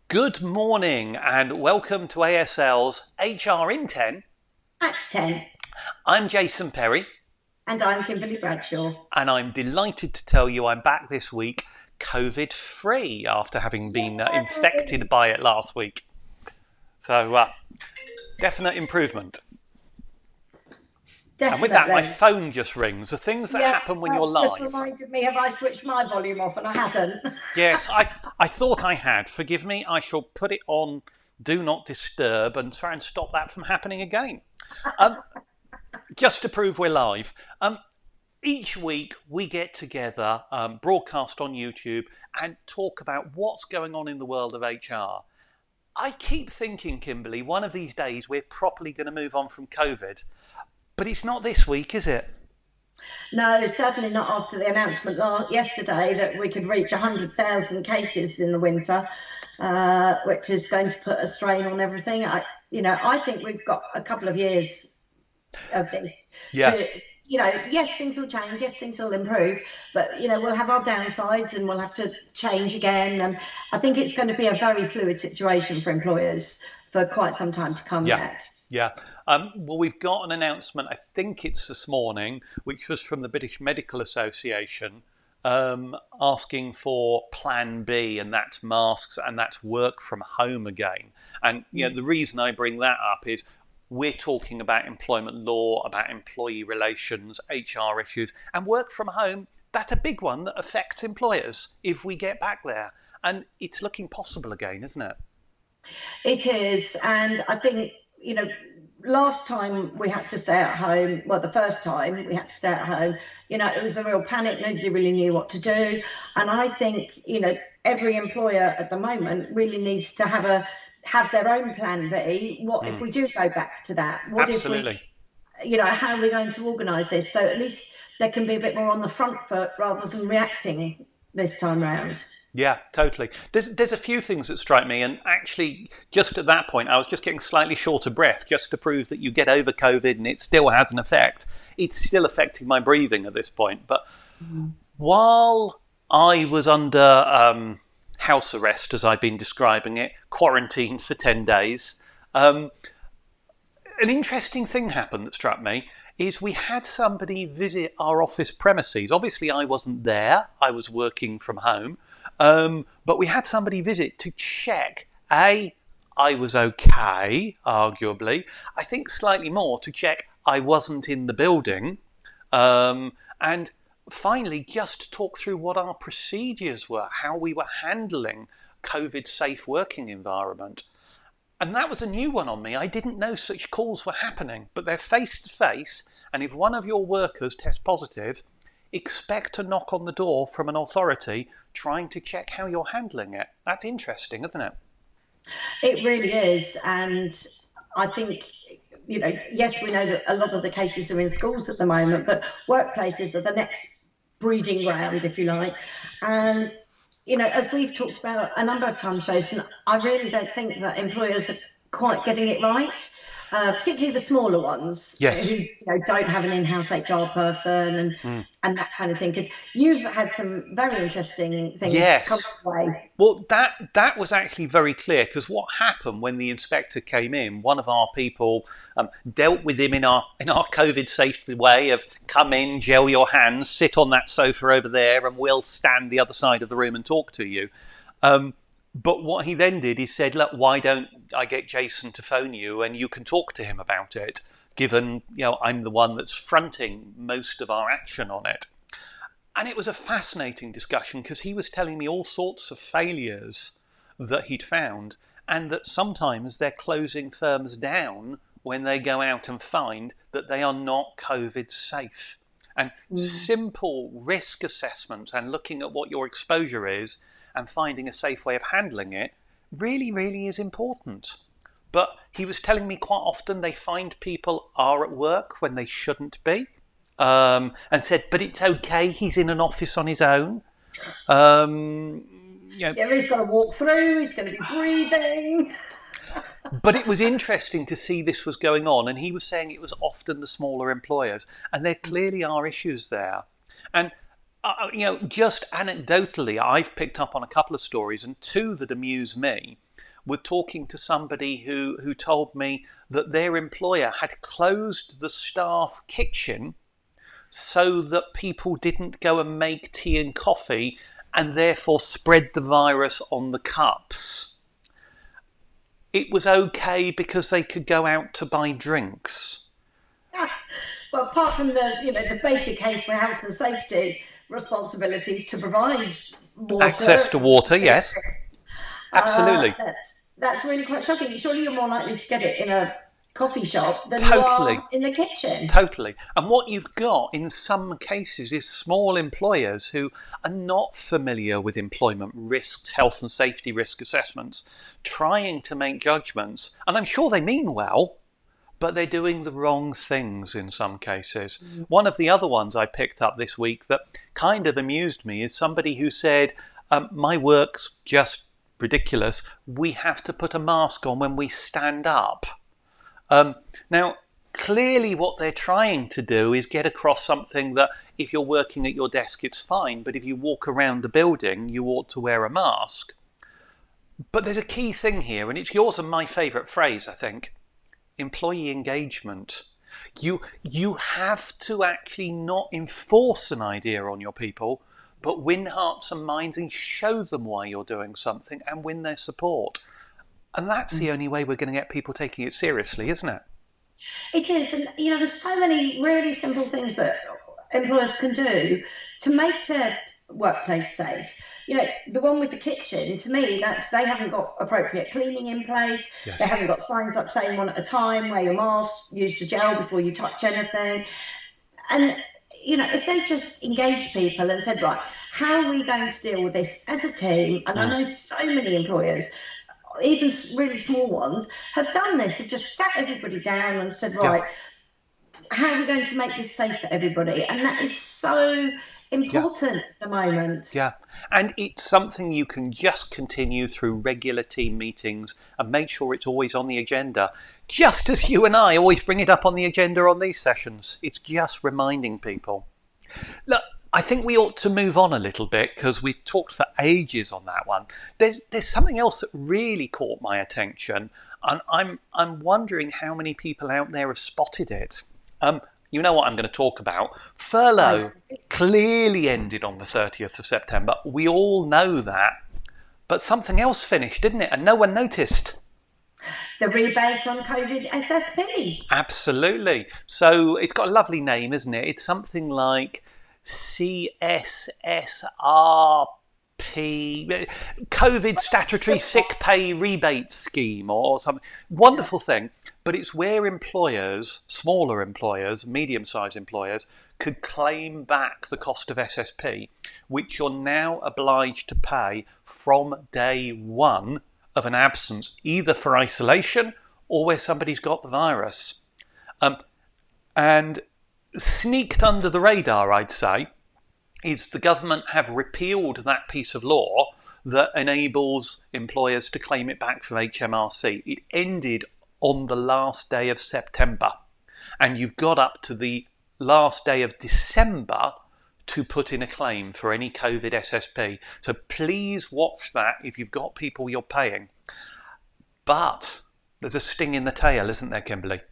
Good morning and welcome to ASL's HR in 10. That's 10. I'm Jason Perry. And I'm Kimberly Bradshaw. And I'm delighted to tell you I'm back this week COVID-free after having been infected by it last week. So, definite improvement. Definitely. And with that, my phone just rings. The things that happen when you're live. Just reminded me, have I switched my volume off? And I hadn't. Yes, I thought I had. Forgive me, I shall put it on Do Not Disturb and try and stop that from happening again. Just to prove we're live. Each week we get together, broadcast on YouTube, and talk about what's going on in the world of HR. I keep thinking, Kimberly, one of these days we're properly going to move on from COVID. But it's not this week, is it? No, certainly not after the announcement yesterday that we could reach 100,000 cases in the winter, which is going to put a strain on everything. I think we've got a couple of years of this. Yeah. Yes, things will change. Yes, things will improve. But, we'll have our downsides and we'll have to change again. And I think it's going to be a very fluid situation for employers for quite some time to come yet. Yeah. Well, we've got an announcement, I think it's this morning, which was from the British Medical Association, asking for Plan B, and that's masks and that's work from home again. And the reason I bring that up is we're talking about employment law, about employee relations, HR issues, and work from home. That's a big one that affects employers if we get back there. And it's looking possible again, isn't it? It is. And I think, last time we had to stay at home, well, the first time we had to stay at home, it was a real panic. Nobody really knew what to do. And I think, every employer at the moment really needs to have their own plan B. What if we do go back to that? What Absolutely. If we, how are we going to organise this? So at least there can be a bit more on the front foot rather than reacting this time round. Yeah, totally. There's a few things that strike me, and actually just at that point I was just getting slightly short of breath just to prove that you get over COVID and it still has an effect. It's still affecting my breathing at this point. But while I was under house arrest, as I've been describing it, quarantined for 10 days, an interesting thing happened that struck me. Is we had somebody visit our office premises. Obviously, I wasn't there. I was working from home. But we had somebody visit to check, I was okay, arguably. I think slightly more to check I wasn't in the building. And finally, just to talk through what our procedures were, how we were handling COVID-safe working environment. And that was a new one on me. I didn't know such calls were happening, but they're face-to-face. And if one of your workers tests positive, expect a knock on the door from an authority trying to check how you're handling it. That's interesting, isn't it? It really is. And I think, yes, we know that a lot of the cases are in schools at the moment, but workplaces are the next breeding ground, if you like. And as we've talked about a number of times, Jason, I really don't think that employers are quite getting it right, particularly the smaller ones who don't have an in-house HR person and that kind of thing. Because you've had some very interesting things come away. Well, that was actually very clear, because what happened when the inspector came in, one of our people dealt with him in our COVID-safe way of come in, gel your hands, sit on that sofa over there, and we'll stand the other side of the room and talk to you. But what he then did, he said, look, why don't I get Jason to phone you and you can talk to him about it, given I'm the one that's fronting most of our action on it. And it was a fascinating discussion, because he was telling me all sorts of failures that he'd found, and that sometimes they're closing firms down when they go out and find that they are not COVID safe. And simple risk assessments and looking at what your exposure is and finding a safe way of handling it really, really is important. But he was telling me quite often they find people are at work when they shouldn't be, and said, but it's okay, he's in an office on his own. He's got to walk through, he's going to be breathing. But it was interesting to see this was going on, and he was saying it was often the smaller employers, and there clearly are issues there. And Just anecdotally, I've picked up on a couple of stories, and two that amuse me were talking to somebody who told me that their employer had closed the staff kitchen so that people didn't go and make tea and coffee and therefore spread the virus on the cups. It was okay because they could go out to buy drinks. Well, apart from the basic health and safety responsibilities to provide water, access to water, yes, absolutely. That's really quite shocking. Surely you're more likely to get it in a coffee shop than Totally. you are in the kitchen. Totally. And what you've got in some cases is small employers who are not familiar with employment risks, health and safety risk assessments, trying to make judgments. And I'm sure they mean well, but they're doing the wrong things in some cases. One of the other ones I picked up this week that kind of amused me is somebody who said, my work's just ridiculous. We have to put a mask on when we stand up. Now, clearly what they're trying to do is get across something that if you're working at your desk, it's fine. But if you walk around the building, you ought to wear a mask. But there's a key thing here, and it's yours and my favourite phrase, I think. Employee engagement. You have to actually not enforce an idea on your people, but win hearts and minds and show them why you're doing something and win their support. And that's the only way we're going to get people taking it seriously, isn't it? It is. And, there's so many really simple things that employers can do to make their workplace safe. The one with the kitchen, to me, they haven't got appropriate cleaning in place. Yes. They haven't got signs up saying one at a time, wear your mask, use the gel before you touch anything. And, if they just engaged people and said, right, how are we going to deal with this as a team? And I know so many employers, even really small ones, have done this. They've just sat everybody down and said, right, how are we going to make this safe for everybody? And that is so important at the moment. Yeah, and it's something you can just continue through regular team meetings and make sure it's always on the agenda, just as you and I always bring it up on the agenda on these sessions. It's just reminding people. Look, I think we ought to move on a little bit because we've talked for ages on that one. There's something else that really caught my attention, and I'm wondering how many people out there have spotted it. You know what I'm going to talk about. Furlough clearly ended on the 30th of September. We all know that. But something else finished, didn't it? And no one noticed. The rebate on COVID SSP. Absolutely. So it's got a lovely name, isn't it? It's something like CSSRP, COVID Statutory Sick Pay Rebate Scheme or something. Wonderful thing. But it's where employers, smaller employers, medium-sized employers, could claim back the cost of SSP, which you're now obliged to pay from day one of an absence, either for isolation or where somebody's got the virus. And sneaked under the radar, I'd say, is the government have repealed that piece of law that enables employers to claim it back from HMRC. It ended on the last day of September, and you've got up to the last day of December to put in a claim for any COVID SSP. So please watch that if you've got people you're paying. But there's a sting in the tail, isn't there, Kimberly?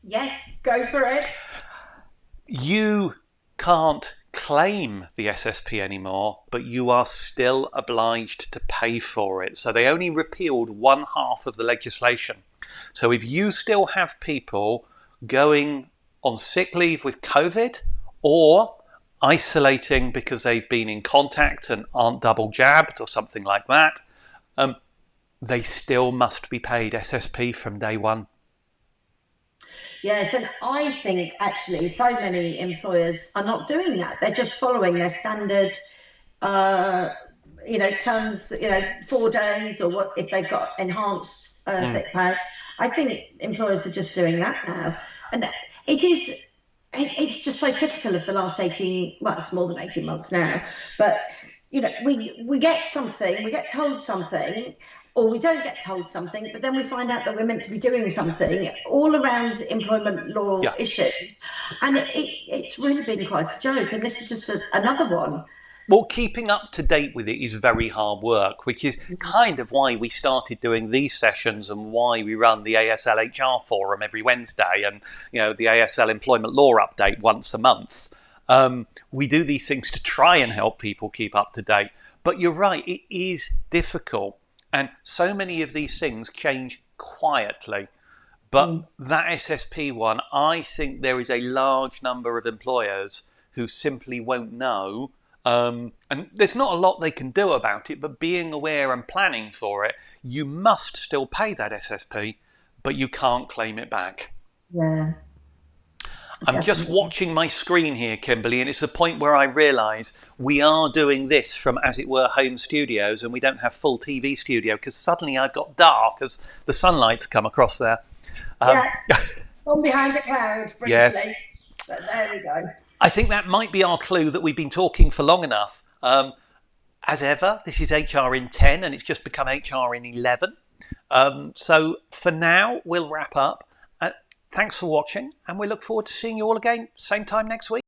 Yes, go for it. You can't claim the SSP anymore, but you are still obliged to pay for it. So they only repealed one half of the legislation. So if you still have people going on sick leave with COVID or isolating because they've been in contact and aren't double jabbed or something like that, they still must be paid SSP from day one. Yes, and I think actually so many employers are not doing that. They're just following their standard, terms, 4 days or what if they've got enhanced sick pay. I think employers are just doing that now, and it's just so typical of the last 18. Well, it's more than 18 months now, but we get something, we get told something, or we don't get told something, but then we find out that we're meant to be doing something all around employment law Yeah. issues. And it's really been quite a joke. And this is just another one. Well, keeping up to date with it is very hard work, which is kind of why we started doing these sessions and why we run the ASL HR forum every Wednesday and, you know, the ASL employment law update once a month. We do these things to try and help people keep up to date. But you're right, it is difficult. And so many of these things change quietly. But that SSP one, I think there is a large number of employers who simply won't know. And there's not a lot they can do about it, but being aware and planning for it, you must still pay that SSP, but you can't claim it back. Yeah. I'm just watching my screen here, Kimberly, and it's the point where I realise we are doing this from, as it were, home studios, and we don't have full TV studio because suddenly I've got dark as the sunlight's come across there. Gone behind a cloud briefly. Yes. But there we go. I think that might be our clue that we've been talking for long enough. As ever, this is HR in 10 and it's just become HR in 11. So for now, we'll wrap up. Thanks for watching and we look forward to seeing you all again same time next week.